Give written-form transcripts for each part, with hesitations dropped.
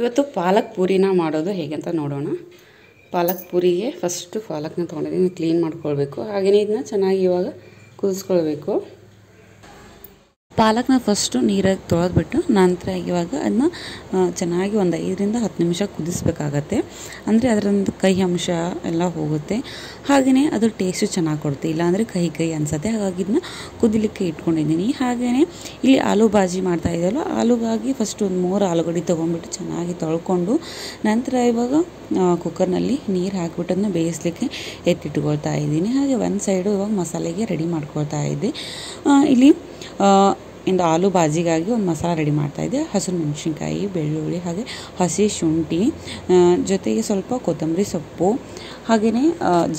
ಇವತ್ತು ಪಾಲಕ್ ಪೂರಿನ ಮಾಡೋದು ಹೇಗೆ ಅಂತ ನೋಡೋಣ. ಪಾಲಕ್ ಪೂರಿಗೆ ಫಸ್ಟು ಪಾಲಕ್ನ ತೊಗೊಂಡಿದ್ದೀನಿ, ಕ್ಲೀನ್ ಮಾಡ್ಕೊಳ್ಬೇಕು. ಹಾಗೆಯೇ ಇದನ್ನ ಚೆನ್ನಾಗಿ ಇವಾಗ ಕುದಿಸ್ಕೊಳ್ಬೇಕು. ಪಾಲಕ್ನ ಫಸ್ಟು ನೀರಾಗಿ ತೊಳೆದ್ಬಿಟ್ಟು ನಂತರ ಇವಾಗ ಅದನ್ನ ಚೆನ್ನಾಗಿ ಒಂದು 5ರಿಂದ 10 ನಿಮಿಷ ಕುದಿಸ್ಬೇಕಾಗತ್ತೆ. ಅಂದರೆ ಅದರೊಂದು ಕಹಿ ಅಂಶ ಎಲ್ಲ ಹೋಗುತ್ತೆ. ಹಾಗೆಯೇ ಅದು ಟೇಸ್ಟು ಚೆನ್ನಾಗಿ ಕೊಡುತ್ತೆ, ಇಲ್ಲಾಂದರೆ ಕಹಿ ಅನಿಸುತ್ತೆ. ಹಾಗಾಗಿ ಇದನ್ನ ಕುದಿಲಿಕ್ಕೆ ಇಟ್ಕೊಂಡಿದ್ದೀನಿ. ಹಾಗೆಯೇ ಇಲ್ಲಿ ಆಲೂ ಬಾಜಿ ಮಾಡ್ತಾ ಇದ್ದಲ್ಲ, ಆಲೂಗಾಗಿ ಫಸ್ಟ್ ಒಂದು 3 ಆಲೂಗಡ್ಡೆ ತೊಗೊಂಡ್ಬಿಟ್ಟು ಚೆನ್ನಾಗಿ ತೊಳ್ಕೊಂಡು ನಂತರ ಇವಾಗ ಕುಕ್ಕರ್ನಲ್ಲಿ ನೀರು ಹಾಕಿಬಿಟ್ಟು ಅದನ್ನ ಬೇಯಿಸಲಿಕ್ಕೆ ಎತ್ತಿಟ್ಕೊಳ್ತಾ ಇದ್ದೀನಿ. ಹಾಗೆ ಒಂದು ಸೈಡು ಇವಾಗ ಮಸಾಲೆಗೆ ರೆಡಿ ಮಾಡ್ಕೊಳ್ತಾ ಇದ್ದೆ. ಇಲ್ಲಿ ಇಂದು ಆಲೂ ಬಾಜಿಗಾಗಿ ಒಂದು ಮಸಾಲ ರೆಡಿ ಮಾಡ್ತಾಯಿದ್ದೆ. ಹಸಿರು ಮೆಣಸಿನ್ಕಾಯಿ, ಬೆಳ್ಳುಳ್ಳಿ, ಹಾಗೆ ಹಸಿ ಶುಂಠಿ, ಜೊತೆಗೆ ಸ್ವಲ್ಪ ಕೊತ್ತಂಬರಿ ಸೊಪ್ಪು, ಹಾಗೆಯೇ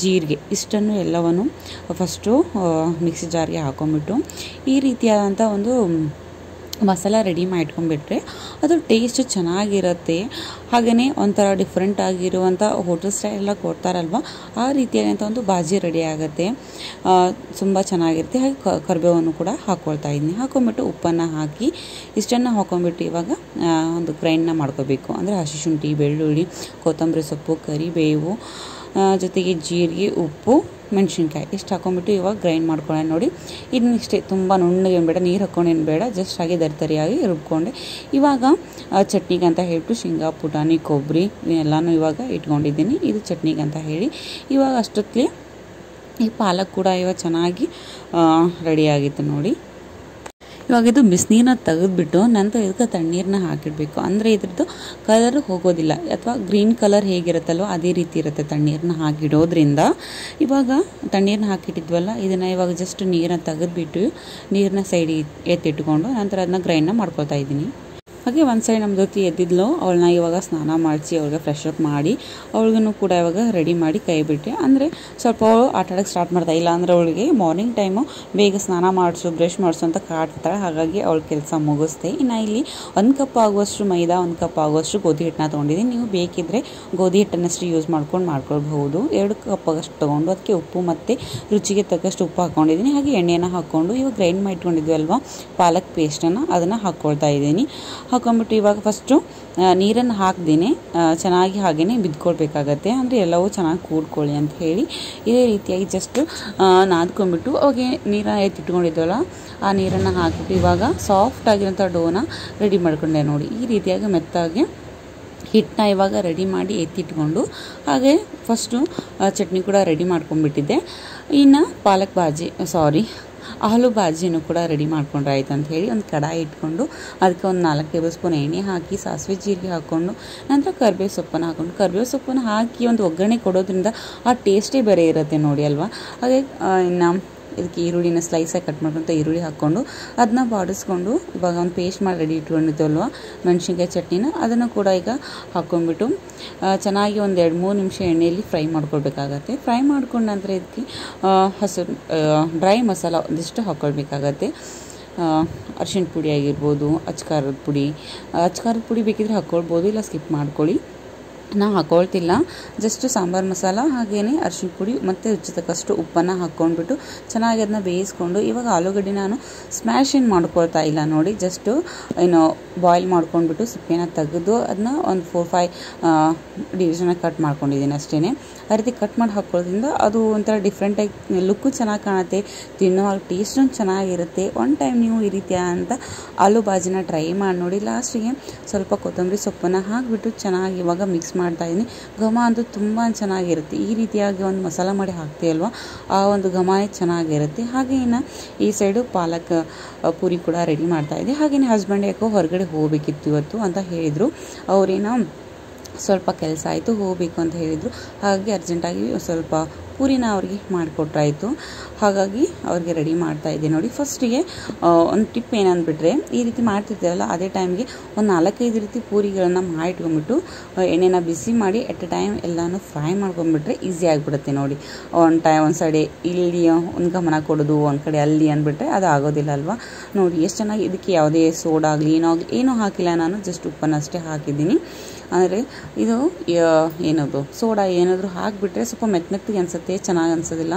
ಜೀರಿಗೆ, ಇಷ್ಟನ್ನು ಎಲ್ಲವನ್ನು ಫಸ್ಟು ಮಿಕ್ಸಿ ಜಾರ್ಗೆ ಹಾಕೊಂಡ್ಬಿಟ್ಟು ಈ ರೀತಿಯಾದಂಥ ಒಂದು ಮಸಾಲ ರೆಡಿ ಮಾಡಿಟ್ಕೊಂಡ್ಬಿಟ್ರೆ ಅದು ಟೇಸ್ಟ್ ಚೆನ್ನಾಗಿರುತ್ತೆ. ಹಾಗೆಯೇ ಒಂಥರ ಡಿಫ್ರೆಂಟ್ ಆಗಿರುವಂಥ ಹೋಟೆಲ್ ಸ್ಟೈಲ್ ಎಲ್ಲ ಕೊಡ್ತಾರಲ್ವ, ಆ ರೀತಿಯಾದಂಥ ಒಂದು ಬಾಜಿ ರೆಡಿ ಆಗುತ್ತೆ. ತುಂಬ ಚೆನ್ನಾಗಿರುತ್ತೆ. ಹಾಗೆ ಕರಿಬೇವನ್ನು ಕೂಡ ಹಾಕ್ಕೊಳ್ತಾ ಇದ್ದೀನಿ. ಹಾಕೊಂಡ್ಬಿಟ್ಟು ಉಪ್ಪನ್ನು ಹಾಕಿ ಇಷ್ಟನ್ನು ಹಾಕೊಂಡ್ಬಿಟ್ಟು ಇವಾಗ ಒಂದು ಗ್ರೈಂಡ್ನ ಮಾಡ್ಕೋಬೇಕು. ಅಂದರೆ ಹಸಿ ಶುಂಠಿ, ಬೆಳ್ಳುಳ್ಳಿ, ಕೊತ್ತಂಬರಿ ಸೊಪ್ಪು, ಕರಿಬೇವು, ಜೊತೆಗೆ ಜೀರಿಗೆ, ಉಪ್ಪು, ಮೆಣಸಿನ್ಕಾಯಿ ಇಷ್ಟು ಹಾಕೊಂಡ್ಬಿಟ್ಟು ಇವಾಗ ಗ್ರೈಂಡ್ ಮಾಡ್ಕೊಳ್ಳೋಣ. ನೋಡಿ, ಇದನ್ನ ಇಷ್ಟೇ, ತುಂಬ ನುಣ್ಣಗೆ ಬೇಡ, ನೀರು ಹಾಕ್ಕೊಂಡೇನು ಬೇಡ, ಜಸ್ಟ್ ಹಾಗೆ ದರಿಯಾಗಿ ರುಬ್ಕೊಂಡೆ. ಇವಾಗ ಚಟ್ನಿಗೆ ಅಂತ ಹೇಳ್ಬಿಟ್ಟು ಶೇಂಗಾ, ಪುಟಾಣಿ, ಕೊಬ್ಬರಿ ಇವನ್ನೆಲ್ಲನೂ ಇವಾಗ ಇಟ್ಕೊಂಡಿದ್ದೀನಿ. ಇದು ಚಟ್ನಿಗೆ ಅಂತ ಹೇಳಿ ಇವಾಗ ಅಷ್ಟೊತ್ತಿಗೆ ಈ ಪಾಲಕ್ ಕೂಡ ಇವಾಗ ಚೆನ್ನಾಗಿ ರೆಡಿಯಾಗಿತ್ತು. ನೋಡಿ, ಇವಾಗ ಇದು ಬಿಸಿನೀರನ್ನ ತೆಗೆದುಬಿಟ್ಟು ನಂತರ ಇದಕ್ಕೆ ತಣ್ಣೀರನ್ನ ಹಾಕಿಡಬೇಕು. ಅಂದರೆ ಇದ್ರದ್ದು ಕಲರ್ ಹೋಗೋದಿಲ್ಲ, ಅಥವಾ ಗ್ರೀನ್ ಕಲರ್ ಹೇಗಿರುತ್ತಲ್ವ ಅದೇ ರೀತಿ ಇರುತ್ತೆ ತಣ್ಣೀರನ್ನ ಹಾಕಿಡೋದ್ರಿಂದ. ಇವಾಗ ತಣ್ಣೀರನ್ನ ಹಾಕಿಟ್ಟಿದ್ವಲ್ಲ, ಇದನ್ನು ಇವಾಗ ಜಸ್ಟ್ ನೀರನ್ನ ತೆಗೆದುಬಿಟ್ಟು ನೀರನ್ನ ಸೈಡಿಗೆ ಎತ್ತಿಟ್ಕೊಂಡು ನಂತರ ಅದನ್ನ ಗ್ರೈಂಡ್ನ ಮಾಡ್ಕೊಳ್ತಾ ಇದ್ದೀನಿ. ಹಾಗೆ ಒಂದು ಸೈಡ್ ನಮ್ಮ ಜೊತೆ ಎದ್ದಿದ್ಲು, ಅವಳನ್ನ ಇವಾಗ ಸ್ನಾನ ಮಾಡಿಸಿ ಅವಳಿಗೆ ಫ್ರೆಶ್ ಅಪ್ ಮಾಡಿ ಅವಳಿಗೂ ಕೂಡ ಇವಾಗ ರೆಡಿ ಮಾಡಿ ಕೈ ಬಿಟ್ಟೆ. ಅಂದರೆ ಸ್ವಲ್ಪ ಅವಳು ಆಟ ಆಡೋಕ್ಕೆ ಸ್ಟಾರ್ಟ್ ಮಾಡ್ತಾ ಇಲ್ಲ. ಅಂದರೆ ಅವಳಿಗೆ ಮಾರ್ನಿಂಗ್ ಟೈಮು ಬೇಗ ಸ್ನಾನ ಮಾಡಿಸು, ಬ್ರಷ್ ಮಾಡಿಸು ಅಂತ ಕಾಡ್ತಾಳೆ. ಹಾಗಾಗಿ ಅವಳ ಕೆಲಸ ಮುಗಿಸ್ದೆ. ಇನ್ನು ಇಲ್ಲಿ 1 ಕಪ್ ಆಗುವಷ್ಟು ಮೈದಾ, 1 ಕಪ್ ಆಗುವಷ್ಟು ಗೋಧಿ ಹಿಟ್ಟನ್ನ ತೊಗೊಂಡಿದ್ದೀನಿ. ನೀವು ಬೇಕಿದ್ದರೆ ಗೋಧಿ ಹಿಟ್ಟನ್ನಷ್ಟು ಯೂಸ್ ಮಾಡ್ಕೊಳ್ಬಹುದು. 2 ಕಪ್ ಆಗಷ್ಟು ತೊಗೊಂಡು ಅದಕ್ಕೆ ಉಪ್ಪು ಮತ್ತು ರುಚಿಗೆ ತಕ್ಕಷ್ಟು ಉಪ್ಪು ಹಾಕ್ಕೊಂಡಿದ್ದೀನಿ. ಹಾಗೆ ಎಣ್ಣೆನ ಹಾಕ್ಕೊಂಡು ಇವಾಗ ಗ್ರೈಂಡ್ ಮಾಡಿಟ್ಕೊಂಡಿದ್ವಿ ಅಲ್ವಾ ಪಾಲಕ್ ಪೇಸ್ಟನ್ನು, ಅದನ್ನು ಹಾಕ್ಕೊಳ್ತಾ ಇದ್ದೀನಿ. ಹಾಕೊಂಡ್ಬಿಟ್ಟು ಇವಾಗ ಫಸ್ಟು ನೀರನ್ನು ಹಾಕ್ದೇನೆ ಚೆನ್ನಾಗಿ ಹಾಗೆಯೇ ಬಿದ್ಕೊಳ್ಬೇಕಾಗತ್ತೆ. ಅಂದರೆ ಎಲ್ಲವೂ ಚೆನ್ನಾಗಿ ಕೂಡ್ಕೊಳ್ಳಿ ಅಂತ ಹೇಳಿ ಇದೇ ರೀತಿಯಾಗಿ ಜಸ್ಟ್ ನಾದ್ಕೊಂಡ್ಬಿಟ್ಟು ಅವಾಗೆ ನೀರನ್ನು ಎತ್ತಿಟ್ಕೊಂಡಿದ್ದವಲ್ಲ ಆ ನೀರನ್ನು ಹಾಕಿಬಿಟ್ಟು ಇವಾಗ ಸಾಫ್ಟ್ ಆಗಿರೋಂಥ ಡೋನ ರೆಡಿ ಮಾಡ್ಕೊಂಡೆ. ನೋಡಿ, ಈ ರೀತಿಯಾಗಿ ಮೆತ್ತಾಗಿ ಹಿಟ್ಟನ್ನ ಇವಾಗ ರೆಡಿ ಮಾಡಿ ಎತ್ತಿಟ್ಕೊಂಡು ಹಾಗೆ ಫಸ್ಟು ಚಟ್ನಿ ಕೂಡ ರೆಡಿ ಮಾಡ್ಕೊಂಡ್ಬಿಟ್ಟಿದ್ದೆ. ಇನ್ನು ಆಲೂ ಬಾಜಿನೂ ಕೂಡ ರೆಡಿ ಮಾಡ್ಕೊಂಡ್ರೆ ಆಯ್ತು ಅಂತ ಹೇಳಿ ಒಂದು ಕಡಾಯಿ ಇಟ್ಕೊಂಡು ಅದಕ್ಕೆ ಒಂದು 4 ಟೇಬಲ್ ಸ್ಪೂನ್ ಎಣ್ಣೆ ಹಾಕಿ ಸಾಸಿವೆ ಜೀರಿಗೆ ಹಾಕ್ಕೊಂಡು ನಂತರ ಕರಿಬೇವು ಸೊಪ್ಪನ್ನು ಹಾಕಿ ಒಂದು ಒಗ್ಗರಣೆ ಕೊಡೋದ್ರಿಂದ ಆ ಟೇಸ್ಟೇ ಬೇರೆ ಇರುತ್ತೆ ನೋಡಿ ಅಲ್ವಾ. ಹಾಗೆ ಇನ್ನು ಇದಕ್ಕೆ ಈರುಳ್ಳಿನ ಸ್ಲೈಸಾಗಿ ಕಟ್ ಮಾಡ್ಕೊಂತ ಈರುಳ್ಳಿ ಹಾಕ್ಕೊಂಡು ಅದನ್ನ ಬಾಡಿಸ್ಕೊಂಡು ಇವಾಗ ಒಂದು ಪೇಸ್ಟ್ ಮಾಡಿ ರೆಡಿ ಇಟ್ಕೊಂಡಿದ್ದಲ್ವ ಮೆಣಸಿನ್ಕಾಯಿ ಚಟ್ನಿನ, ಅದನ್ನು ಕೂಡ ಈಗ ಹಾಕ್ಕೊಂಡ್ಬಿಟ್ಟು ಚೆನ್ನಾಗಿ ಒಂದು 2-3 ನಿಮಿಷ ಎಣ್ಣೆಯಲ್ಲಿ ಫ್ರೈ ಮಾಡ್ಕೊಳ್ಬೇಕಾಗತ್ತೆ. ಫ್ರೈ ಮಾಡ್ಕೊಂಡ ನಂತರ ಇದಕ್ಕೆ ಹಸಿರು ಡ್ರೈ ಮಸಾಲ ಒಂದಿಷ್ಟು ಹಾಕ್ಕೊಳ್ಬೇಕಾಗತ್ತೆ. ಅರಿಶಿಣ ಪುಡಿ ಆಗಿರ್ಬೋದು, ಅಚ್ಕಾರದ ಪುಡಿ ಬೇಕಿದ್ರೆ ಹಾಕ್ಕೊಳ್ಬೋದು, ಇಲ್ಲ ಸ್ಕಿಪ್ ಮಾಡ್ಕೊಳ್ಳಿ. ನಾವು ಹಾಕ್ಕೊಳ್ತಿಲ್ಲ. ಜಸ್ಟ್ ಸಾಂಬಾರು ಮಸಾಲ ಹಾಗೆಯೇ ಅರಿಶಿಣ ಪುಡಿ ಮತ್ತು ರುಚಿ ತಕ್ಕಷ್ಟು ಉಪ್ಪನ್ನು ಹಾಕ್ಕೊಂಡ್ಬಿಟ್ಟು ಚೆನ್ನಾಗಿ ಅದನ್ನ ಬೇಯಿಸ್ಕೊಂಡು ಇವಾಗ ಆಲೂಗಡ್ಡೆ ನಾನು ಸ್ಮ್ಯಾಶ್ ಏನು ಮಾಡ್ಕೊಳ್ತಾ ಇಲ್ಲ. ನೋಡಿ, ಜಸ್ಟು ಬಾಯ್ಲ್ ಮಾಡ್ಕೊಂಡ್ಬಿಟ್ಟು ಸಿಪ್ಪೆನ ತೆಗೆದು ಅದನ್ನ ಒಂದು 4-5 ಡಿವಿಷನಾಗಿ ಕಟ್ ಮಾಡ್ಕೊಂಡಿದ್ದೀನಿ ಅಷ್ಟೇ. ಆ ರೀತಿ ಕಟ್ ಮಾಡಿ ಹಾಕ್ಕೊಳ್ಳೋದ್ರಿಂದ ಅದು ಒಂಥರ ಡಿಫ್ರೆಂಟಾಗಿ ಲುಕ್ಕು ಚೆನ್ನಾಗಿ ಕಾಣುತ್ತೆ, ತಿನ್ನೋ ಟೇಸ್ಟು ಚೆನ್ನಾಗಿರುತ್ತೆ. ಒನ್ ಟೈಮ್ ನೀವು ಈ ರೀತಿಯಾದಂಥ ಆಲೂ ಬಾಜಿನ ಟ್ರೈ ಮಾಡಿ ನೋಡಿ. ಲಾಸ್ಟಿಗೆ ಸ್ವಲ್ಪ ಕೊತ್ತಂಬರಿ ಸೊಪ್ಪನ್ನು ಹಾಕಿಬಿಟ್ಟು ಚೆನ್ನಾಗಿ ಇವಾಗ ಮಿಕ್ಸ್ ಮಾಡ್ತಾಯಿದ್ದೀನಿ. ಘಮ ಅಂತೂ ತುಂಬ ಚೆನ್ನಾಗಿರುತ್ತೆ. ಈ ರೀತಿಯಾಗಿ ಒಂದು ಮಸಾಲ ಮಾಡಿ ಹಾಕ್ತೀವಲ್ವ, ಆ ಒಂದು ಘಮನೇ ಚೆನ್ನಾಗಿರುತ್ತೆ. ಹಾಗೆ ಇನ್ನು ಈ ಸೈಡು ಪಾಲಕ್ ಪೂರಿ ಕೂಡ ರೆಡಿ ಮಾಡ್ತಾಯಿದ್ದೆ. ಹಾಗೆಯೇ ಹಸ್ಬೆಂಡ್ ಯಾಕೋ ಹೊರಗಡೆ ಹೋಗಬೇಕಿತ್ತು ಇವತ್ತು ಅಂತ ಹೇಳಿದರು. ಅವರೇನೋ ಸ್ವಲ್ಪ ಕೆಲಸ ಆಯಿತು, ಹೋಗಬೇಕು ಅಂತ ಹೇಳಿದರು. ಹಾಗಾಗಿ ಅರ್ಜೆಂಟಾಗಿ ಸ್ವಲ್ಪ ಪೂರಿನ ಅವ್ರಿಗೆ ಮಾಡಿಕೊಟ್ರಾಯಿತು. ಹಾಗಾಗಿ ಅವ್ರಿಗೆ ರೆಡಿ ಮಾಡ್ತಾಯಿದ್ದೆ. ನೋಡಿ, ಫಸ್ಟಿಗೆ ಒಂದು ಟಿಪ್ ಏನಂದ್ಬಿಟ್ರೆ, ಈ ರೀತಿ ಮಾಡ್ತಿರ್ತೀರಲ್ಲ ಅದೇ ಟೈಮ್ಗೆ ಒಂದು 4-5 ರೀತಿ ಪೂರಿಗಳನ್ನು ಮಾಡಿಟ್ಕೊಂಡ್ಬಿಟ್ಟು ಎಣ್ಣೆನ ಬಿಸಿ ಮಾಡಿ ಎಟ್ ಎ ಟೈಮ್ ಎಲ್ಲನೂ ಫ್ರೈ ಮಾಡ್ಕೊಂಡ್ಬಿಟ್ರೆ ಈಸಿ ಆಗಿಬಿಡುತ್ತೆ. ನೋಡಿ, ಒಂದು ಸೈಡೆ ಇಲ್ಲಿ ಒಂದು ಗಮನ ಕೊಡೋದು, ಒಂದು ಕಡೆ ಅಲ್ಲಿ ಅಂದ್ಬಿಟ್ರೆ ಅದು ಆಗೋದಿಲ್ಲ ಅಲ್ವಾ. ನೋಡಿ ಎಷ್ಟು ಚೆನ್ನಾಗಿ. ಇದಕ್ಕೆ ಯಾವುದೇ ಸೋಡಾ ಆಗಲಿ ಏನೂ ಹಾಕಿಲ್ಲ, ನಾನು ಜಸ್ಟ್ ಉಪ್ಪನ್ನು ಅಷ್ಟೇ ಹಾಕಿದ್ದೀನಿ. ಅಂದರೆ ಇದು ಏನದು ಸೋಡಾ ಏನಾದರೂ ಹಾಕಿಬಿಟ್ರೆ ಸ್ವಲ್ಪ ಮೆತ್ತಗೆ ಅನಿಸುತ್ತೆ, ಅನಿಸುತ್ತೆ, ಚೆನ್ನಾಗಿ ಅನಿಸೋದಿಲ್ಲ.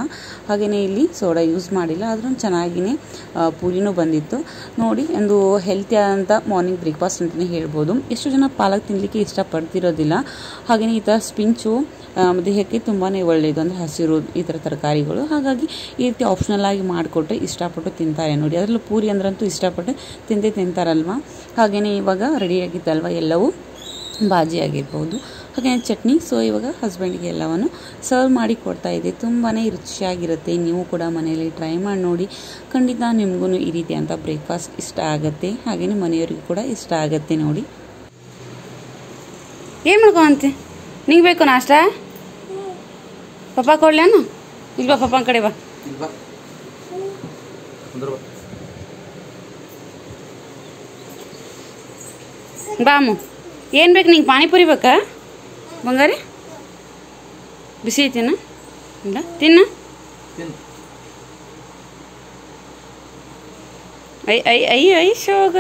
ಹಾಗೆಯೇ ಇಲ್ಲಿ ಸೋಡಾ ಯೂಸ್ ಮಾಡಿಲ್ಲ, ಆದ್ರೂ ಚೆನ್ನಾಗಿಯೇ ಪೂರಿನೂ ಬಂದಿತ್ತು ನೋಡಿ. ಒಂದು ಹೆಲ್ತಿ ಆದಂಥ ಮಾರ್ನಿಂಗ್ ಬ್ರೇಕ್ಫಾಸ್ಟ್ ಅಂತಲೇ ಹೇಳ್ಬೋದು. ಎಷ್ಟು ಜನ ಪಾಲಕ್ ತಿನ್ನಲಿಕ್ಕೆ ಇಷ್ಟಪಡ್ತಿರೋದಿಲ್ಲ. ಹಾಗೆಯೇ ಈ ಥರ ಸ್ಪಿಂಚು ದೇಹಕ್ಕೆ ತುಂಬಾ ಒಳ್ಳೆಯದು, ಅಂದರೆ ಹಸಿರು ಈ ಥರ ತರಕಾರಿಗಳು. ಹಾಗಾಗಿ ಈ ರೀತಿ ಆಪ್ಷನಲ್ ಆಗಿ ಮಾಡಿಕೊಟ್ರೆ ಇಷ್ಟಪಟ್ಟು ತಿಂತಾರೆ ನೋಡಿ. ಅದರಲ್ಲೂ ಪೂರಿ ಅಂದ್ರಂತೂ ಇಷ್ಟಪಟ್ಟು ತಿಂತಾರಲ್ವ. ಹಾಗೆಯೇ ಇವಾಗ ರೆಡಿಯಾಗಿತ್ತಲ್ವ ಎಲ್ಲವೂ, ಬಾಜಿ ಆಗಿರ್ಬೋದು, ಹಾಗೆಯೇ ಚಟ್ನಿ. ಸೊ ಇವಾಗ ಹಸ್ಬೆಂಡ್ಗೆ ಎಲ್ಲವನ್ನು ಸರ್ವ್ ಮಾಡಿ ಕೊಡ್ತಾ ಇದೆ. ತುಂಬಾ ರುಚಿಯಾಗಿರುತ್ತೆ. ನೀವು ಕೂಡ ಮನೆಯಲ್ಲಿ ಟ್ರೈ ಮಾಡಿ ನೋಡಿ. ಖಂಡಿತ ನಿಮಗೂ ಈ ರೀತಿಯಂಥ ಬ್ರೇಕ್ಫಾಸ್ಟ್ ಇಷ್ಟ ಆಗುತ್ತೆ, ಹಾಗೆಯೇ ಮನೆಯವರಿಗೂ ಕೂಡ ಇಷ್ಟ ಆಗುತ್ತೆ ನೋಡಿ. ಏನು ಮಾಡ್ಕೊಂತೆ? ನಿಂಗೆ ಬೇಕು ನಾಷ್ಟ? ಪಪ್ಪ ಕೊಡ್ಲೇನು? ಇಲ್ಲ ಬಾ, ಪಪ್ಪನ ಕಡೆ ಬಾ. ಬಾಮು, ಏನು ಬೇಕು ನಿಂಗೆ? ಪಾನಿಪುರಿ ಬೇಕಾ ಬಂಗಾರಿ? ಬಿಸಿ ಐತಿನ? ಇಲ್ಲ ತಿನ್ನ. ಐ ಐ ಐ ಐ ಶೋಗ.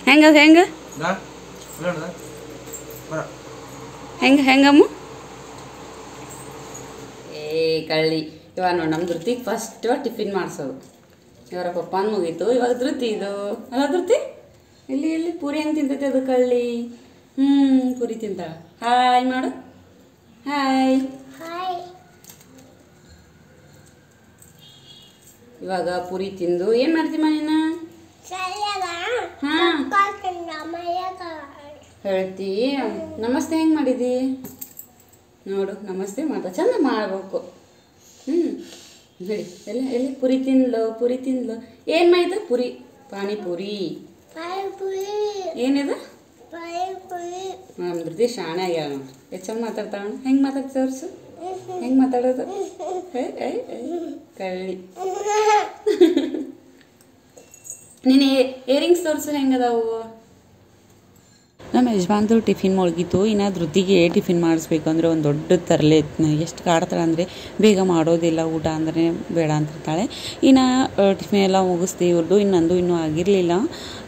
ಹೆಂಗ ಹೆಂಗ ಹೆಂಗ ಹೆಂಗಮ್ಮ? ಕಳ್ಳಿ ಇವಾಗ ನೋಡಿ, ನಮ್ಮ ಧೃತಿಗೆ ಫಸ್ಟ್ ಟಿಫಿನ್ ಮಾಡಿಸೋದು. ಇವರ ಪಪ್ಪನ ಮುಗೀತು, ಇವಾಗ ಧೃತಿ ಇದು ಅಲ್ಲ. ಧೃತಿ ಎಲ್ಲಿ ಎಲ್ಲಿ ಪೂರಿ ಹೆಂಗೆ ತಿಂತೈತೆ ಅದು ಕಳ್ಳಿ? ಪೂರಿ ತಿಂತಾಳ. ಹಾಯ್ ಮಾಡು, ಹಾಯ್. ಇವಾಗ ಪೂರಿ ತಿಂದು ಏನು ಮಾಡ್ತೀಮ್ಮ ನೀನು? ಹಾಂ ಹೇಳ್ತಿ. ನಮಸ್ತೆ ಹೆಂಗೆ ಮಾಡಿದಿ ನೋಡು. ನಮಸ್ತೆ ಮಾಡ್ತಾ ಚಂದ ಮಾಡಬೇಕು. ಹೇಳಿ ಎಲ್ಲ ಎಲ್ಲಿ ಪುರಿ ತಿನ್ಲು, ಪುರಿ ತಿನ್ಲು. ಏನು ಮಾಡಿದ? ಪುರಿ, ಪಾನಿಪುರಿ. ಏನಿದು? ನಮ್ಮ ಧೃತಿ ಶಾಣೆ ಆಗ್ಯಾಳ ನೋಡಿ. ಹೆಚ್ಚಂಗೆ ಮಾತಾಡ್ತಾಳ. ಹೆಂಗೆ ಮಾತಾಡ್ತಾ ತೋರಿಸು, ಹೆಂಗೆ ಮಾತಾಡೋದು? ಕಳ್ಳಿ. ನೀನು ಇಯರಿಂಗ್ಸ್ ತೋರಿಸು ಹೆಂಗದಾವು. ನಮ್ಮ ಯಜಮಾನ್ರು ಟಿಫಿನ್ ಮುಳುಗಿತ್ತು. ಇನ್ನು ಧೃತಿಗೆ ಟಿಫಿನ್ ಮಾಡಿಸ್ಬೇಕು ಅಂದರೆ ಒಂದು ದೊಡ್ಡ ತರಲೆ. ಎಷ್ಟು ಕಾಡ್ತಾಳೆ ಅಂದರೆ ಬೇಗ ಮಾಡೋದಿಲ್ಲ ಊಟ ಅಂದರೆ ಬೇಡ ಅಂತಿರ್ತಾಳೆ. ಇನ್ನು ಟಿಫಿನ್ ಎಲ್ಲ ಮುಗಿಸ್ದೆ ಇವ್ರದ್ದು. ಇನ್ನೂ ಆಗಿರಲಿಲ್ಲ.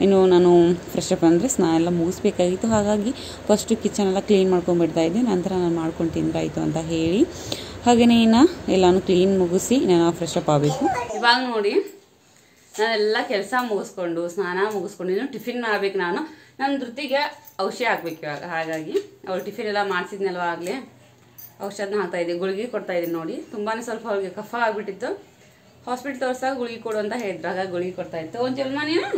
ಇನ್ನು ನಾನು ಫ್ರೆಶ್ ಅಪ್ ಅಂದರೆ ಸ್ನಾನ ಎಲ್ಲ ಮುಗಿಸ್ಬೇಕಾಗಿತ್ತು. ಹಾಗಾಗಿ ಫಸ್ಟು ಕಿಚನೆಲ್ಲ ಕ್ಲೀನ್ ಮಾಡ್ಕೊಂಡ್ಬಿಡ್ತಾ ಇದ್ದೆ. ನಂತರ ನಾನು ಮಾಡ್ಕೊಂಡು ತಿಂದ್ರಾಯ್ತು ಅಂತ ಹೇಳಿ ಹಾಗೆಯೇ ಇನ್ನು ಎಲ್ಲನೂ ಕ್ಲೀನ್ ಮುಗಿಸಿ ನಾನು ಫ್ರೆಶ್ ಅಪ್ ಆಗಬೇಕು. ಇವಾಗ ನೋಡಿ, ನಾನೆಲ್ಲ ಕೆಲಸ ಮುಗಿಸ್ಕೊಂಡು ಸ್ನಾನ ಮುಗಿಸ್ಕೊಂಡು ಇನ್ನು ಟಿಫಿನ್ ಮಾಡ್ಬೇಕು. ನನ್ನ ಧೃತಿಗೆ ಔಷಧಿ ಹಾಕ್ಬೇಕು ಇವಾಗ. ಹಾಗಾಗಿ ಅವಳು ಟಿಫಿನ್ ಎಲ್ಲ ಮಾಡಿಸಿದ್ನಲ್ವ ಆಗಲೇ, ಔಷಧನ ಹಾಕ್ತಾಯಿದ್ದೆ. ಗುಳಿಗೆ ಕೊಡ್ತಾಯಿದ್ದೀನಿ ನೋಡಿ. ತುಂಬಾ ಸ್ವಲ್ಪ ಅವ್ರಿಗೆ ಕಫ ಆಗಿಬಿಟ್ಟಿತ್ತು. ಹಾಸ್ಪಿಟ್ಲ್ ತೋರ್ಸಾಗ ಗುಳಿಗೆ ಕೊಡು ಅಂತ ಹೇಳಿದ್ರು. ಹಾಗಾಗಿ ಗುಳಿಗೆ ಕೊಡ್ತಾಯಿತ್ತು. ಒಂದು ಜಲ್ಮ ನೀನು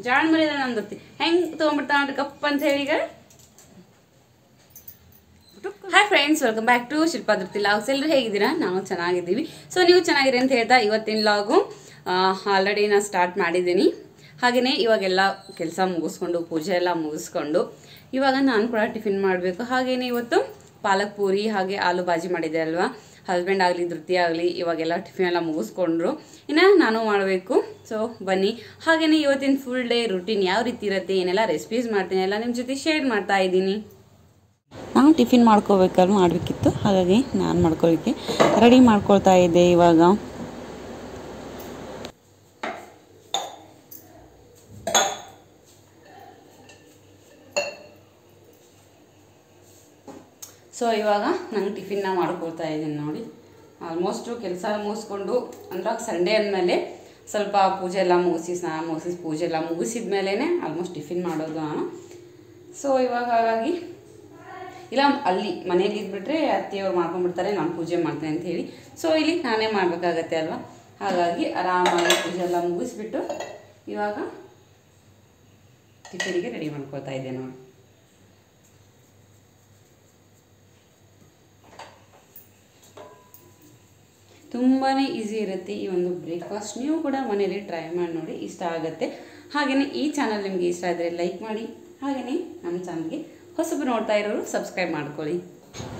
ಜಾಣ ಮರಿದ ನನ್ನ ಧೃತಿ ಹೆಂಗೆ ತೊಗೊಂಡ್ಬಿಡ್ತಾ ನೋಡ್ರಿ ಕಪ್ ಅಂತ ಹೇಳಿ. ಈಗ hi friends, welcome back to Shilpa Dhriti logs. ಎಲ್ಲರೂ ಹೇಗಿದ್ದೀರಾ? ನಾವು ಚೆನ್ನಾಗಿದ್ದೀವಿ. ಸೊ ನೀವು ಚೆನ್ನಾಗಿರಿ ಅಂತ ಹೇಳ್ತಾ ಇವತ್ತಿನ ಲಾಗು ಆಲ್ರೆಡಿ ನಾನು ಸ್ಟಾರ್ಟ್ ಮಾಡಿದ್ದೀನಿ. ಹಾಗೆಯೇ ಇವಾಗೆಲ್ಲ ಕೆಲಸ ಮುಗಿಸ್ಕೊಂಡು ಪೂಜೆ ಎಲ್ಲ ಮುಗಿಸ್ಕೊಂಡು ಇವಾಗ ನಾನು ಕೂಡ ಟಿಫಿನ್ ಮಾಡಬೇಕು. ಹಾಗೆಯೇ ಇವತ್ತು ಪಾಲಕ್ ಪೂರಿ ಹಾಗೆ ಆಲೂ ಬಾಜಿ ಮಾಡಿದೆ ಅಲ್ವಾ. ಹಸ್ಬೆಂಡ್ ಆಗಲಿ ಧೃತಿ ಆಗಲಿ ಇವಾಗೆಲ್ಲ ಟಿಫಿನ್ ಎಲ್ಲ ಮುಗಿಸ್ಕೊಂಡ್ರು. ಇನ್ನು ನಾನು ಮಾಡಬೇಕು. ಸೊ ಬನ್ನಿ. ಹಾಗೆಯೇ ಇವತ್ತಿನ ಫುಲ್ ಡೇ ರುಟೀನ್ ಯಾವ ರೀತಿ ಇರುತ್ತೆ, ಏನೆಲ್ಲ ರೆಸಿಪೀಸ್ ಮಾಡ್ತೀನಿ ಎಲ್ಲ ನಿಮ್ಮ ಜೊತೆ ಶೇರ್ ಮಾಡ್ತಾ ಇದ್ದೀನಿ. ನಾವು ಟಿಫಿನ್ ಮಾಡಬೇಕಿತ್ತು. ಹಾಗಾಗಿ ನಾನು ಮಾಡ್ಕೊಳ್ಳಿಕ್ಕೆ ರೆಡಿ ಮಾಡ್ಕೊಳ್ತಾ ಇದ್ದೆ ಇವಾಗ. ಸೊ ಇವಾಗ ನಂಗೆ ಟಿಫಿನ್ನ ಮಾಡ್ಕೊಳ್ತಾ ಇದ್ದೀನಿ ನೋಡಿ. ಆಲ್ಮೋಸ್ಟು ಕೆಲಸ ಮುಗಿಸ್ಕೊಂಡು ಅಂದ್ರೆ ಸಂಡೇ ಅಂದಮೇಲೆ ಸ್ವಲ್ಪ ಪೂಜೆ ಎಲ್ಲ ಮುಗಿಸಿ ಸ್ನಾನ ಮುಗಿಸಿ ಪೂಜೆ ಎಲ್ಲ ಮುಗಿಸಿದ ಮೇಲೇ ಆಲ್ಮೋಸ್ಟ್ ಟಿಫಿನ್ ಮಾಡೋದು ನಾನು. ಸೊ ಇವಾಗ ಹಾಗಾಗಿ ಇಲ್ಲ ಅಲ್ಲಿ ಮನೇಲಿ ಇದ್ಬಿಟ್ರೆ ಅತ್ತೆಯವ್ರು ಮಾಡ್ಕೊಂಡ್ಬಿಡ್ತಾರೆ, ನಾನು ಪೂಜೆ ಮಾಡ್ತೇನೆ ಅಂತ ಹೇಳಿ. ಸೊ ಇಲ್ಲಿ ನಾನೇ ಮಾಡಬೇಕಾಗತ್ತೆ ಅಲ್ವಾ. ಹಾಗಾಗಿ ಆರಾಮಾಗಿ ಪೂಜೆ ಎಲ್ಲ ಮುಗಿಸ್ಬಿಟ್ಟು ಇವಾಗ ಟಿಫಿನಿಗೆ ರೆಡಿ ಮಾಡ್ಕೊಳ್ತಾ ಇದ್ದೆ ನೋಡಿ. ತುಂಬಾ ಈಸಿ ಇರುತ್ತೆ ಈ ಒಂದು ಬ್ರೇಕ್ಫಾಸ್ಟ್. ನೀವು ಕೂಡ ಮನೇಲಿ ಟ್ರೈ ಮಾಡಿ ನೋಡಿ, ಇಷ್ಟ ಆಗುತ್ತೆ. ಹಾಗೆಯೇ ಈ ಚಾನಲ್ ನಿಮಗೆ ಇಷ್ಟ ಆದರೆ ಲೈಕ್ ಮಾಡಿ. ಹಾಗೆಯೇ ನಮ್ಮ ಚಾನಲ್ಗೆ ಹೊಸಬರು ನೋಡ್ತಾ ಇರೋರು ಸಬ್ಸ್ಕ್ರೈಬ್ ಮಾಡ್ಕೊಳ್ಳಿ.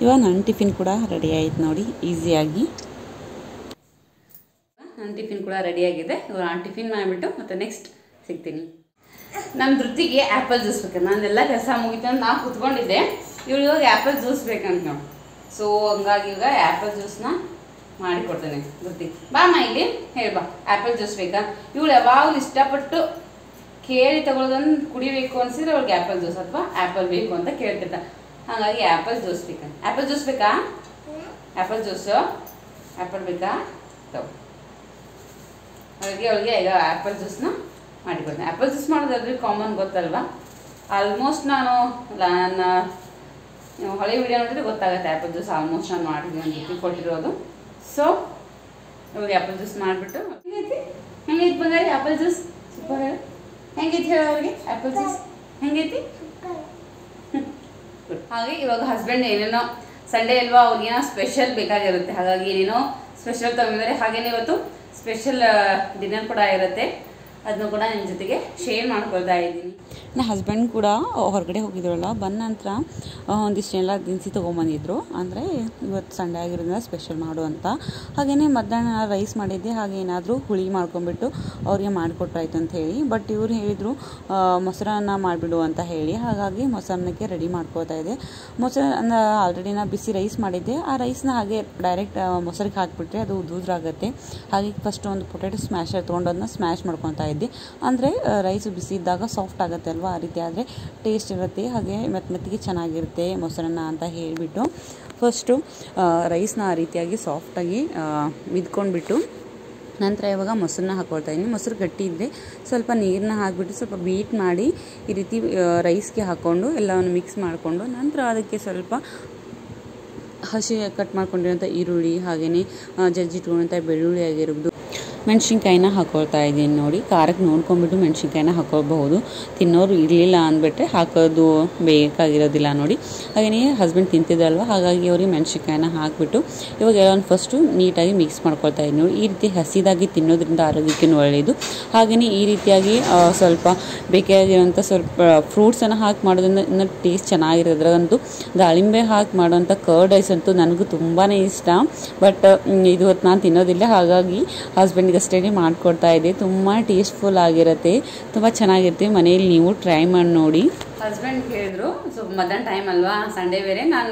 ಇವಾಗ ನನ್ನ ಟಿಫಿನ್ ಕೂಡ ರೆಡಿ ಆಯ್ತು ನೋಡಿ, ಈಸಿಯಾಗಿ. ನನ್ನ ಟಿಫಿನ್ ಕೂಡ ರೆಡಿಯಾಗಿದೆ. ಇವಾಗ ನಾನು ಟಿಫಿನ್ ಮಾಡಿಬಿಟ್ಟು ಮತ್ತೆ ನೆಕ್ಸ್ಟ್ ಸಿಗ್ತೀನಿ. ನಮ್ಮ ಧೃತಿಗೆ ಆ್ಯಪಲ್ ಜ್ಯೂಸ್ ಬೇಕು. ನಾನೆಲ್ಲ ಕೆಲಸ ಮುಗಿತು ಅಂತ ನಾನು ಕೂತ್ಕೊಂಡಿದ್ದೆ. ಇವಳು ಇವಾಗ ಆ್ಯಪಲ್ ಜ್ಯೂಸ್ ಬೇಕಂತ ನಾವು. ಸೊ ಹಂಗಾಗಿ ಇವಾಗ ಆ್ಯಪಲ್ ಜ್ಯೂಸ್ನ ಮಾಡಿಕೊಡ್ತೇನೆ. ಧೃತಿ ಬಾಮ್ಮ ಇಲ್ಲಿ ಹೇಳಿ ಬಾ, ಆ್ಯಪಲ್ ಜ್ಯೂಸ್ ಬೇಕಾ? ಇವಳು ಯಾವಾಗಲೂ ಇಷ್ಟಪಟ್ಟು ಕೇಳಿ ತಗೊಳ್ಳೋದನ್ನು ಕುಡಿಬೇಕು ಅನ್ಸಿದ್ರೆ ಅವ್ರಿಗೆ ಆ್ಯಪಲ್ ಜ್ಯೂಸ್ ಅಥವಾ ಆ್ಯಪಲ್ ಬೇಕು ಅಂತ ಕೇಳ್ತಿರ್ತಾರೆ. ಹಾಗಾಗಿ ಆ್ಯಪಲ್ ಜ್ಯೂಸ್ ಬೇಕಾ? ಆ್ಯಪಲ್ ಜ್ಯೂಸ್ ಬೇಕಾ? ಆ್ಯಪಲ್ ಜ್ಯೂಸು ಆ್ಯಪಲ್ ಬೇಕಾ? ತಗೋ. ಹಾಗಾಗಿ ಅವಳಿಗೆ ಈಗ ಆ್ಯಪಲ್ ಜ್ಯೂಸ್ನ ಮಾಡಿಕೊಡ್ತೀನಿ. ಆ್ಯಪಲ್ ಜ್ಯೂಸ್ ಮಾಡೋದಾದ್ರೆ ಕಾಮನ್ ಗೊತ್ತಲ್ವಾ? ಆಲ್ಮೋಸ್ಟ್ ನನ್ನ ಹಳೆ ವಿಡಿಯೋ ನೋಡಿದ್ರೆ ಗೊತ್ತಾಗುತ್ತೆ ಆ್ಯಪಲ್ ಜ್ಯೂಸ್ ಆಲ್ಮೋಸ್ಟ್ ನಾನು ಮಾಡಿದ್ದೀನಿ ಒಂದು ರೀತಿ ಕೊಟ್ಟಿರೋದು. ಸೊ ಇವಾಗ ಆ್ಯಪಲ್ ಜ್ಯೂಸ್ ಮಾಡಿಬಿಟ್ಟು ಹೆಂಗೈತಿ ಬಂಗಾರಿ ಆ್ಯಪಲ್ ಜ್ಯೂಸ್? ಸೂಪರ್ ಹೇಳಿ. ಹೆಂಗೈತಿ ಹೇಳಿ ಅವ್ರಿಗೆ ಆ್ಯಪಲ್ ಜ್ಯೂಸ್ ಹೆಂಗೈತಿ? ಹಾಗೆ ಇವಾಗ ಹಸ್ಬೆಂಡ್ ಏನೇನೋ ಸಂಡೇ ಅಲ್ವಾ, ಅವ್ರಿಗೇನೋ ಸ್ಪೆಷಲ್ ಬೇಕಾಗಿರುತ್ತೆ. ಹಾಗಾಗಿ ಏನೇನೋ ಸ್ಪೆಷಲ್ ತಗೊಂಡಿದ್ದಾರೆ. ಹಾಗೇನೇ ಇವತ್ತು ಸ್ಪೆಷಲ್ ಡಿನ್ನರ್ ಕೂಡ ಇರುತ್ತೆ. ಅದನ್ನು ಕೂಡ ನಿಮ್ಮ ಜೊತೆಗೆ ಶೇರ್ ಮಾಡ್ಕೊಳ್ತಾ ಇದ್ದೀನಿ. ನನ್ನ ಹಸ್ಬೆಂಡ್ ಕೂಡ ಹೊರಗಡೆ ಹೋಗಿದ್ರಲ್ಲ, ಬಂದ ನಂತರ ಒಂದಿಷ್ಟೆಲ್ಲ ದಿನಸಿ ತೊಗೊಂಬಂದಿದ್ರು. ಅಂದರೆ ಇವತ್ತು ಸಂಡೇ ಆಗಿರೋದ್ರಿಂದ ಸ್ಪೆಷಲ್ ಮಾಡು ಅಂತ. ಹಾಗೆಯೇ ಮಧ್ಯಾಹ್ನ ರೈಸ್ ಮಾಡಿದ್ದೆ, ಹಾಗೆ ಏನಾದರೂ ಹುಳಿ ಮಾಡ್ಕೊಂಡ್ಬಿಟ್ಟು ಅವ್ರಿಗೆ ಮಾಡಿಕೊಟ್ರಾಯ್ತು ಅಂತ ಹೇಳಿ. ಬಟ್ ಇವ್ರು ಹೇಳಿದರು ಮೊಸರನ್ನ ಮಾಡಿಬಿಡು ಅಂತ ಹೇಳಿ. ಹಾಗಾಗಿ ಮೊಸರನ್ನಕ್ಕೆ ರೆಡಿ ಮಾಡ್ಕೊಳ್ತಾ ಇದ್ದೆ. ಮೊಸರನ್ನ ಆಲ್ರೆಡಿ ನಾನು ಬಿಸಿ ರೈಸ್ ಮಾಡಿದ್ದೆ. ಆ ರೈಸ್ನ ಹಾಗೆ ಡೈರೆಕ್ಟ್ ಮೊಸರಿಗೆ ಹಾಕಿಬಿಟ್ರೆ ಅದು ಉದುರಾಗುತ್ತೆ. ಹಾಗೆ ಫಸ್ಟ್ ಒಂದು ಪೊಟ್ಯಾಟೊ ಸ್ಮ್ಯಾಶರ್ ತೊಗೊಂಡು ಅದನ್ನ ಸ್ಮ್ಯಾಶ್ ಮಾಡ್ಕೊತಾ ಇದ್ದೆ. ಅಂದರೆ ರೈಸು ಬಿಸಿ ಇದ್ದಾಗ ಸಾಫ್ಟ್ ಆಗುತ್ತೆ ಅಲ್ವಾ, ಆ ರೀತಿ ಆದರೆ ಟೇಸ್ಟ್ ಇರುತ್ತೆ. ಹಾಗೆ ಮೆತ್ತಿಗೆ ಚೆನ್ನಾಗಿರುತ್ತೆ ಮೊಸರನ್ನ ಅಂತ ಹೇಳಿಬಿಟ್ಟು ಫಸ್ಟು ರೈಸ್ನ ಆ ರೀತಿಯಾಗಿ ಸಾಫ್ಟಾಗಿ ಮಿದ್ಕೊಂಡ್ಬಿಟ್ಟು ನಂತರ ಇವಾಗ ಮೊಸರನ್ನ ಹಾಕ್ಕೊಳ್ತಾ ಇದ್ದೀನಿ. ಮೊಸರು ಗಟ್ಟಿ ಇದ್ದರೆ ಸ್ವಲ್ಪ ನೀರನ್ನ ಹಾಕಿಬಿಟ್ಟು ಸ್ವಲ್ಪ ಬೀಟ್ ಮಾಡಿ ಈ ರೀತಿ ರೈಸ್ಗೆ ಹಾಕ್ಕೊಂಡು ಎಲ್ಲವನ್ನು ಮಿಕ್ಸ್ ಮಾಡಿಕೊಂಡು ನಂತರ ಅದಕ್ಕೆ ಸ್ವಲ್ಪ ಹಸಿ ಕಟ್ ಮಾಡ್ಕೊಂಡಿರೋಂಥ ಈರುಳ್ಳಿ ಹಾಗೆಯೇ ಜಜ್ಜಿಟ್ಕೊಂಡಂಥ ಬೆಳ್ಳುಳ್ಳಿ ಆಗಿರ್ಬೋದು, ಮೆಣಸಿನ್ಕಾಯಿನ ಹಾಕ್ಕೊಳ್ತಾ ಇದ್ದೀನಿ. ನೋಡಿ, ಖಾರಕ್ಕೆ ನೋಡ್ಕೊಂಡ್ಬಿಟ್ಟು ಮೆಣಸಿನ್ಕಾಯಿನ ಹಾಕ್ಕೊಳ್ಬಹುದು. ತಿನ್ನೋರು ಇರಲಿಲ್ಲ ಅಂದ್ಬಿಟ್ರೆ ಹಾಕೋದು ಬೇಕಾಗಿರೋದಿಲ್ಲ. ನೋಡಿ, ಹಾಗೆಯೇ ಹಸ್ಬೆಂಡ್ ತಿಂತಿದ್ದಲ್ವ, ಹಾಗಾಗಿ ಅವ್ರಿಗೆ ಮೆಣಸಿನ್ಕಾಯಿನ ಹಾಕಿಬಿಟ್ಟು ಇವಾಗ ಎಲ್ಲ ಫಸ್ಟು ನೀಟಾಗಿ ಮಿಕ್ಸ್ ಮಾಡ್ಕೊಳ್ತಾ ಇದ್ದೀನಿ. ನೋಡಿ, ಈ ರೀತಿ ಹಸಿದಾಗಿ ತಿನ್ನೋದ್ರಿಂದ ಆರೋಗ್ಯಕ್ಕೂ ಒಳ್ಳೆಯದು. ಹಾಗೆಯೇ ಈ ರೀತಿಯಾಗಿ ಸ್ವಲ್ಪ ಬೇಕಾಗಿರೋಂಥ ಸ್ವಲ್ಪ ಫ್ರೂಟ್ಸನ್ನು ಹಾಕಿ ಮಾಡೋದ್ರಿಂದ ಇನ್ನೂ ಟೇಸ್ಟ್ ಚೆನ್ನಾಗಿರೋದು. ಅದ್ರಾಗಂತೂ ದಾಳಿಂಬೆ ಹಾಕಿ ಮಾಡೋಂಥ ಕರ್ಡ್ ರೈಸ್ ಅಂತೂ ನನಗೂ ತುಂಬಾ ಇಷ್ಟ. ಬಟ್ ಇದು ಹೊತ್ತು ನಾನು ತಿನ್ನೋದಿಲ್ಲ, ಹಾಗಾಗಿ ಹಸ್ಬೆಂಡ್ಗೆ ಅಷ್ಟೇ ಮಾಡಿಕೊಡ್ತಾ ಇದ್ದೆ. ತುಂಬ ಟೇಸ್ಟ್ಫುಲ್ ಆಗಿರುತ್ತೆ, ತುಂಬ ಚೆನ್ನಾಗಿರುತ್ತೆ. ಮನೆಯಲ್ಲಿ ನೀವು ಟ್ರೈ ಮಾಡಿ ನೋಡಿ. ಹಸ್ಬೆಂಡ್ ಹೇಳಿದ್ರು, ಸೊ ಮಧ್ಯಾಹ್ನ ಟೈಮ್ ಅಲ್ವಾ, ಸಂಡೇ ಬೇರೆ, ನಾನು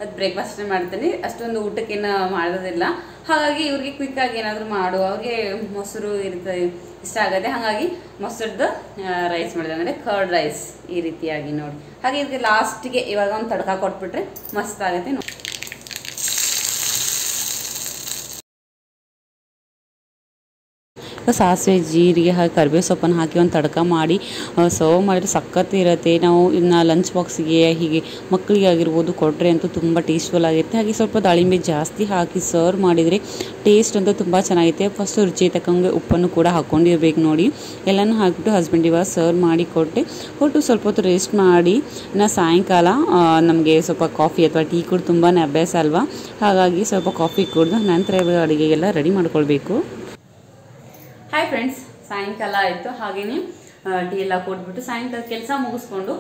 ಅದು ಬ್ರೇಕ್ಫಾಸ್ಟೇ ಮಾಡ್ತೀನಿ, ಅಷ್ಟೊಂದು ಊಟಕ್ಕೇನು ಮಾಡೋದಿಲ್ಲ. ಹಾಗಾಗಿ ಇವ್ರಿಗೆ ಕ್ವಿಕ್ಕಾಗಿ ಏನಾದರೂ ಮಾಡು, ಅವ್ರಿಗೆ ಮೊಸರು ಇರುತ್ತೆ ಇಷ್ಟ ಆಗುತ್ತೆ. ಹಾಗಾಗಿ ಮೊಸರದ್ದು ರೈಸ್ ಮಾಡಿದೆ, ಅಂದರೆ ಕರ್ಡ್ ರೈಸ್ ಈ ರೀತಿಯಾಗಿ ನೋಡಿ. ಹಾಗೆ ಇದಕ್ಕೆ ಲಾಸ್ಟಿಗೆ ಇವಾಗ ಒಂದು ತಡ್ಕ ಕೊಟ್ಬಿಟ್ರೆ ಮಸ್ತ್ ಆಗುತ್ತೆ ನೋಡಿ. ಸಾಸಿವೆ ಜೀರಿಗೆ ಹಾಕಿ ಕರಿಬೇವು ಸೊಪ್ಪನ್ನು ಹಾಕಿ ಒಂದು ತಡ್ಕ ಮಾಡಿ ಸರ್ವ್ ಮಾಡಿದ್ರೆ ಸಖತ್ ಇರುತ್ತೆ. ನಾವು ಇದನ್ನ ಲಂಚ್ ಬಾಕ್ಸಿಗೆ ಹೀಗೆ ಮಕ್ಕಳಿಗೆ ಆಗಿರ್ಬೋದು ಕೊಟ್ಟರೆ ಅಂತೂ ತುಂಬ ಟೇಸ್ಟ್ಫುಲ್ ಆಗಿರುತ್ತೆ. ಹಾಗೆ ಸ್ವಲ್ಪ ದಾಳಿಂಬೆ ಜಾಸ್ತಿ ಹಾಕಿ ಸರ್ವ್ ಮಾಡಿದರೆ ಟೇಸ್ಟ್ ಅಂತೂ ತುಂಬ ಚೆನ್ನಾಗಿರುತ್ತೆ. ಫಸ್ಟು ರುಚಿ ತಕ್ಕಂಗೆ ಉಪ್ಪನ್ನು ಕೂಡ ಹಾಕ್ಕೊಂಡಿರ್ಬೇಕು. ನೋಡಿ, ಎಲ್ಲನೂ ಹಾಕಿಬಿಟ್ಟು ಹಸ್ಬೆಂಡ್ ಇವಾಗ ಸರ್ವ್ ಮಾಡಿ ಕೊಟ್ಟು ಸ್ವಲ್ಪ ಹೊತ್ತು ರೆಸ್ಟ್ ಮಾಡಿ ಇನ್ನು ಸಾಯಂಕಾಲ ನಮಗೆ ಸ್ವಲ್ಪ ಕಾಫಿ ಅಥವಾ ಟೀ ಕೂಡ ತುಂಬಾ ಅಭ್ಯಾಸ ಅಲ್ವಾ, ಹಾಗಾಗಿ ಸ್ವಲ್ಪ ಕಾಫಿ ಕುಡಿದು ನಂತರ ಇವಾಗ ಅಡುಗೆಗೆಲ್ಲ ರೆಡಿ ಮಾಡ್ಕೊಳ್ಬೇಕು. ಹಾಯ್ ಫ್ರೆಂಡ್ಸ್, ಸಾಯಂಕಾಲ ಆಯಿತು. ಹಾಗೆಯೇ ಟೀ ಎಲ್ಲ ಕೊಟ್ಬಿಟ್ಟು ಸಾಯಂಕಾಲ ಕೆಲಸ ಮುಗಿಸ್ಕೊಂಡು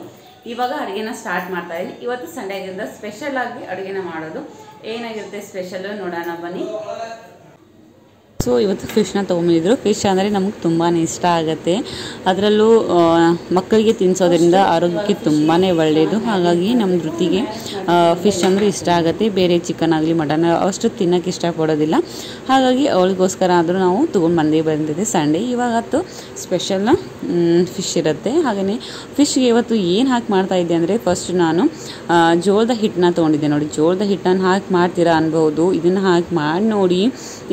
ಇವಾಗ ಅಡುಗೆನ ಸ್ಟಾರ್ಟ್ ಮಾಡ್ತಾ ಇದ್ದೀನಿ. ಇವತ್ತು ಸಂಡೇ ಆಗಿರೋದ್ರಿಂದ ಸ್ಪೆಷಲ್ ಆಗಿ ಅಡುಗೆನ ಮಾಡೋದು. ಏನಾಗಿರುತ್ತೆ ಸ್ಪೆಷಲ್ಲು ನೋಡೋಣ ಬನ್ನಿ. ಸೊ ಇವತ್ತು ಫಿಶ್ನ ತೊಗೊಂಬಂದಿದ್ರು. ಫಿಶ್ ಅಂದರೆ ನಮಗೆ ತುಂಬಾ ಇಷ್ಟ ಆಗುತ್ತೆ. ಅದರಲ್ಲೂ ಮಕ್ಕಳಿಗೆ ತಿನ್ನಿಸೋದ್ರಿಂದ ಆರೋಗ್ಯಕ್ಕೆ ತುಂಬಾ ಒಳ್ಳೆಯದು. ಹಾಗಾಗಿ ನಮ್ಮ ವೃತ್ತಿಗೆ ಫಿಶ್ ಅಂದರೆ ಇಷ್ಟ ಆಗುತ್ತೆ. ಬೇರೆ ಚಿಕನ್ ಆಗಲಿ ಮಟನ್ ಅಷ್ಟು ತಿನ್ನೋಕ್ಕೆ ಇಷ್ಟಪಡೋದಿಲ್ಲ. ಹಾಗಾಗಿ ಅವಳಿಗೋಸ್ಕರ ಆದರೂ ನಾವು ತೊಗೊಂಡು ಬಂದಿದೆ ಸಂಡೇ. ಇವಾಗತ್ತು ಸ್ಪೆಷಲ್ ಫಿಶ್ ಇರುತ್ತೆ. ಹಾಗೆಯೇ ಫಿಶ್ಗೆ ಇವತ್ತು ಏನು ಹಾಕಿ ಮಾಡ್ತಾಯಿದ್ದೆ ಅಂದರೆ ಫಸ್ಟ್ ನಾನು ಜೋಳದ ಹಿಟ್ಟನ್ನ ತೊಗೊಂಡಿದ್ದೆ. ನೋಡಿ, ಜೋಳದ ಹಿಟ್ಟನ್ನು ಹಾಕಿ ಮಾಡ್ತೀರಾ ಅನ್ಬೋದು. ಇದನ್ನು ಹಾಕಿ ಮಾಡಿ ನೋಡಿ,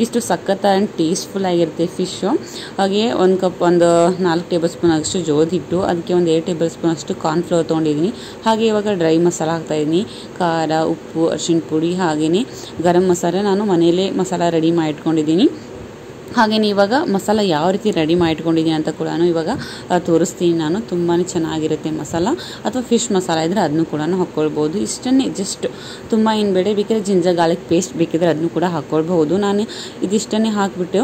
ಇಷ್ಟು ಸಖತ್ ಆ್ಯಂಡ್ ಟೇಸ್ಟ್ಫುಲ್ ಆಗಿರುತ್ತೆ ಫಿಶ್ಶು. ಹಾಗೆ ಒಂದು 4 ಟೇಬಲ್ ಸ್ಪೂನ್ ಅಷ್ಟು ಜೋಳದ ಹಿಟ್ಟು, ಅದಕ್ಕೆ ಒಂದು 2 ಟೇಬಲ್ ಸ್ಪೂನ್ ಅಷ್ಟು ಕಾರ್ನ್ಫ್ಲವರ್ ತೊಗೊಂಡಿದ್ದೀನಿ. ಹಾಗೆ ಇವಾಗ ಡ್ರೈ ಮಸಾಲ ಹಾಕ್ತಾಯಿದ್ದೀನಿ. ಖಾರ, ಉಪ್ಪು, ಅರಿಶಿಣ ಪುಡಿ ಹಾಗೆಯೇ ಗರಂ ಮಸಾಲೆ ನಾನು ಮನೆಯಲ್ಲೇ ಮಸಾಲ ರೆಡಿ ಮಾಡಿ ಇಟ್ಕೊಂಡಿದ್ದೀನಿ. ಹಾಗೆಯೇ ಇವಾಗ ಮಸಾಲ ಯಾವ ರೀತಿ ರೆಡಿ ಮಾಡಿಟ್ಕೊಂಡಿದ್ದೀನಿ ಅಂತ ಕೂಡ ಇವಾಗ ತೋರಿಸ್ತೀನಿ ನಾನು. ತುಂಬಾ ಚೆನ್ನಾಗಿರುತ್ತೆ ಮಸಾಲ. ಅಥವಾ ಫಿಶ್ ಮಸಾಲ ಇದ್ದರೆ ಅದನ್ನು ಕೂಡ ಹಾಕ್ಕೊಳ್ಬೋದು. ಇಷ್ಟನ್ನೇ ಜಸ್ಟ್ ತುಂಬ ಏನು ಬೇಡ, ಬೇಕಾದ್ರೆ ಜಿಂಜರ್ ಗಾರ್ಲಿಕ್ ಪೇಸ್ಟ್ ಬೇಕಿದ್ರೆ ಅದನ್ನು ಕೂಡ ಹಾಕ್ಕೊಳ್ಬಹುದು. ನಾನು ಇದಿಷ್ಟನ್ನೇ ಹಾಕಿಬಿಟ್ಟು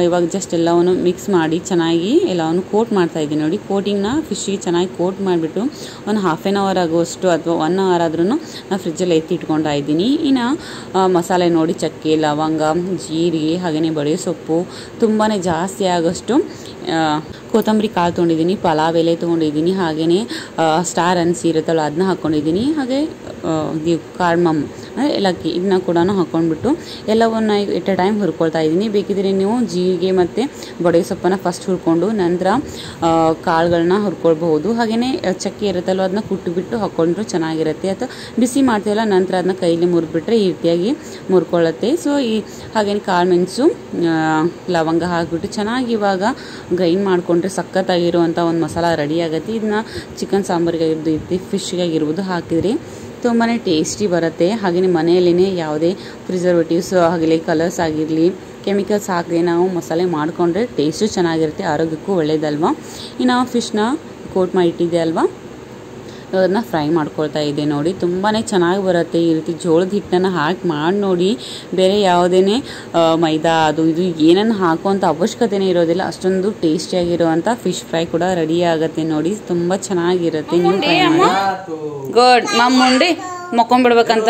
ಇವಾಗ ಜಸ್ಟ್ ಎಲ್ಲವನ್ನು ಮಿಕ್ಸ್ ಮಾಡಿ ಚೆನ್ನಾಗಿ ಎಲ್ಲವನ್ನು ಕೋಟ್ ಮಾಡ್ತಾಯಿದ್ದೀನಿ. ನೋಡಿ, ಕೋಟಿಂಗ್ನ ಫಿಶ್ಶಿಗೆ ಚೆನ್ನಾಗಿ ಕೋಟ್ ಮಾಡಿಬಿಟ್ಟು ಒಂದು ಹಾಫ್ ಆನ್ ಅವರ್ ಆಗುವಷ್ಟು ಅಥವಾ 1 ಅವರ್ ಆದ್ರೂ ನಾನು ಫ್ರಿಜ್ಜಲ್ಲಿ ಎತ್ತಿ ಇಟ್ಕೊಳ್ತಾ ಇದ್ದೀನಿ. ಇನ್ನು ಮಸಾಲೆ ನೋಡಿ, ಚಕ್ಕೆ, ಲವಂಗ, ಜೀರಿಗೆ ಹಾಗೆಯೇ ಬಡೆ ಸೊಪ್ಪು ತುಂಬಾ ಜಾಸ್ತಿ ಆಗೋಷ್ಟು ಕೊತ್ತಂಬರಿ ಕಾಳು ತೊಗೊಂಡಿದ್ದೀನಿ, ಪಲಾವ್ ಎಲೆ ತೊಗೊಂಡಿದ್ದೀನಿ, ಹಾಗೆಯೇ ಸ್ಟಾರ್ ಅನ್ಸಿ ಇರುತ್ತಲ್ಲ ಅದನ್ನ ಹಾಕ್ಕೊಂಡಿದ್ದೀನಿ. ಹಾಗೆ ಕಾರ್ಡಮಮ್ ಅಂದರೆ ಏಲಕ್ಕಿ ಇದನ್ನ ಕೂಡ ಹಾಕ್ಕೊಂಡ್ಬಿಟ್ಟು ಎಲ್ಲವನ್ನ ಎಟ್ ಎ ಟೈಮ್ ಹುರ್ಕೊಳ್ತಾ ಇದ್ದೀನಿ. ಬೇಕಿದ್ರೆ ನೀವು ಜೀರಿಗೆ ಮತ್ತು ಬಡೆ ಸೊಪ್ಪನ್ನು ಫಸ್ಟ್ ಹುರ್ಕೊಂಡು ನಂತರ ಕಾಳುಗಳನ್ನ ಹುರ್ಕೊಳ್ಬಹುದು. ಹಾಗೆಯೇ ಚಕ್ಕೆ ಇರುತ್ತಲ್ವ ಅದನ್ನ ಕುಟ್ಟಿಬಿಟ್ಟು ಹಾಕ್ಕೊಂಡ್ರು ಚೆನ್ನಾಗಿರುತ್ತೆ. ಅಥವಾ ಬಿಸಿ ಮಾಡ್ತೀವಲ್ಲ ನಂತರ ಅದನ್ನ ಕೈಲಿ ಮುರಿದ್ಬಿಟ್ರೆ ಈ ರೀತಿಯಾಗಿ ಮುರ್ಕೊಳ್ಳುತ್ತೆ. ಸೊ ಹಾಗೇನೆ ಕಾಳು ಮೆಣಸು ಲವಂಗ ಹಾಕಿಬಿಟ್ಟು ಚೆನ್ನಾಗಿ ಇವಾಗ ಗ್ರೈಂಡ್ ಮಾಡಿಕೊಂಡ್ರೆ ಸಖತ್ತಾಗಿರುವಂಥ ಒಂದು ಮಸಾಲ ರೆಡಿ ಆಗುತ್ತೆ. ಇದನ್ನ ಚಿಕನ್ ಸಾಂಬಾರಿಗಾಗಿರ್ಬೋದು ಫಿಶ್ಗಾಗಿರ್ಬೋದು ಹಾಕಿದರೆ ತುಂಬಾ ಟೇಸ್ಟಿ ಬರುತ್ತೆ. ಹಾಗೆಯೇ ಮನೆಯಲ್ಲೇ ಯಾವುದೇ ಪ್ರಿಸರ್ವೇಟಿವ್ಸ್ ಆಗಲಿ ಕಲರ್ಸ್ ಆಗಿರಲಿ ಕೆಮಿಕಲ್ಸ್ ಹಾಕಿ ನಾವು ಮಸಾಲೆ ಮಾಡಿಕೊಂಡ್ರೆ ಟೇಸ್ಟು ಚೆನ್ನಾಗಿರುತ್ತೆ, ಆರೋಗ್ಯಕ್ಕೂ ಒಳ್ಳೆಯದಲ್ವ. ಇನ್ನು ಫಿಶ್ನ ಕೋಟ್ ಮಾಡಿ ಇಟ್ಟಿದ್ದೆ ಅಲ್ವಾ, ಅದನ್ನು ಫ್ರೈ ಮಾಡ್ಕೊಳ್ತಾ ಇದ್ದೆ ನೋಡಿ. ತುಂಬಾ ಚೆನ್ನಾಗಿ ಬರುತ್ತೆ. ಈ ರೀತಿ ಜೋಳದ ಹಿಟ್ಟನ್ನು ಹಾಕಿ ಮಾಡಿ ನೋಡಿ. ಬೇರೆ ಯಾವುದೇ ಮೈದಾ ಅದು ಇದು ಏನನ್ನು ಹಾಕುವಂಥ ಅವಶ್ಯಕತೆನೇ ಇರೋದಿಲ್ಲ. ಅಷ್ಟೊಂದು ಟೇಸ್ಟಿಯಾಗಿರುವಂಥ ಫಿಶ್ ಫ್ರೈ ಕೂಡ ರೆಡಿ ಆಗುತ್ತೆ ನೋಡಿ. ತುಂಬ ಚೆನ್ನಾಗಿರುತ್ತೆ. ನೀವು ಟ್ರೈ ಮಾಡಿ. ಗುಡ್ ಮಮ್ಮುಂಡಿ ಮಕ್ಕೊಂಡ್ಬಿಡ್ಬೇಕಂತ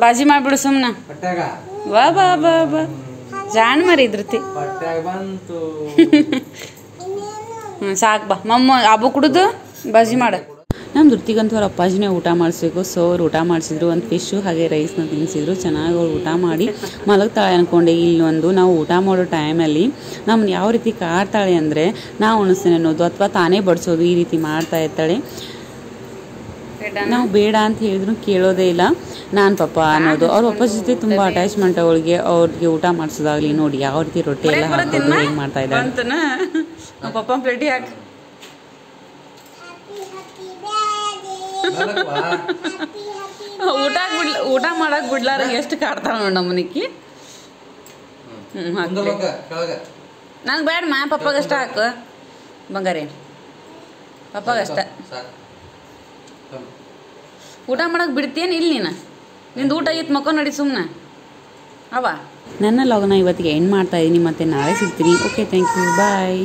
ಬಾಜಿ ಮಾಡಿಬಿಡು ಸುಮ್ಮನೆ. ವಾ ಬಾ ಬಾ ಬಾ ಜಾಣ ಮರಿ ಇದ್ರತಿ. ಸಾಕು ಬಾ ಮಮ್ಮ ಅಬ್ಬು ಕುಡಿದು ಬಾಜಿ ಮಾಡ. ನಮ್ಮ ಧೃತಿಗಂತೂ ಅವ್ರ ಅಪ್ಪಾಜಿನೇ ಊಟ ಮಾಡಿಸ್ಬೇಕು. ಸೊ ಅವ್ರು ಊಟ ಮಾಡಿಸಿದ್ರು, ಒಂದು ಫಿಶ್ಶು ಹಾಗೆ ರೈಸ್ನ ತಿನ್ನಿಸಿದ್ರು. ಚೆನ್ನಾಗಿ ಅವ್ರು ಊಟ ಮಾಡಿ ಮಲಗ್ತಾಳೆ ಅಂದ್ಕೊಂಡೆ. ಇಲ್ಲೊಂದು ನಾವು ಊಟ ಮಾಡೋ ಟೈಮಲ್ಲಿ ನಮ್ಮನ್ನ ಯಾವ ರೀತಿ ಕಾಡ್ತಾಳೆ ಅಂದರೆ ನಾವು ಉಣಿಸ್ತೇನೆ ಅನ್ನೋದು ಅಥವಾ ತಾನೇ ಬಡಿಸೋದು ಈ ರೀತಿ ಮಾಡ್ತಾ ಇರ್ತಾಳೆ. ನಾವು ಬೇಡ ಅಂತ ಹೇಳಿದ್ರು ಕೇಳೋದೇ ಇಲ್ಲ. ನಾನು ಪಪ್ಪ ಅನ್ನೋದು. ಅವ್ರ ಪಪ್ಪ ಜೊತೆ ತುಂಬ ಅಟ್ಯಾಚ್ಮೆಂಟ್ ಅವ್ರಿಗೆ ಊಟ ಮಾಡಿಸೋದಾಗಲಿ ನೋಡಿ ಯಾವ ರೀತಿ ರೊಟ್ಟಿ ಎಲ್ಲ ಹಾಕೋದು ಹೇಗೆ ಮಾಡ್ತಾ ಇದ್ದಾರೆ. ಪಪ್ಪ ಪ್ಲೇಟಿ ಹಾಕಿ ಊಟ ಮಾಡಕ್ ಬಿಡ್ಲಾರ ಎಷ್ಟು ಕಾಡ್ತಾಳ ನೋಡಿ ನಮ್ಮನಿಕ್ಕಿ. ನಂಗೆ ಬೇಡ ಮಾ ಪಪ್ಪಗಷ್ಟ ಹಾಕು ಬಂಗಾರಿ, ಪಪ್ಪಗಷ್ಟ. ಊಟ ಮಾಡಕ್ ಬಿಡ್ತೇನು ಇಲ್ಲಿ ನಿಂದು ಊಟ ಆಗಿತ್ತು ಮಕ್ಕಳು ನಡಿ ಸುಮ್ಮನೆ ಅವ. ನನ್ನ ಲಾಗ್ನ ಇವತ್ತಿಗೆ ಎಂಡ್ ಮಾಡ್ತಾ ಇದ್ದೀನಿ. ಮತ್ತೆ ನಾಳೆ ಸಿಗ್ತೀನಿ. Okay, thank you, bye.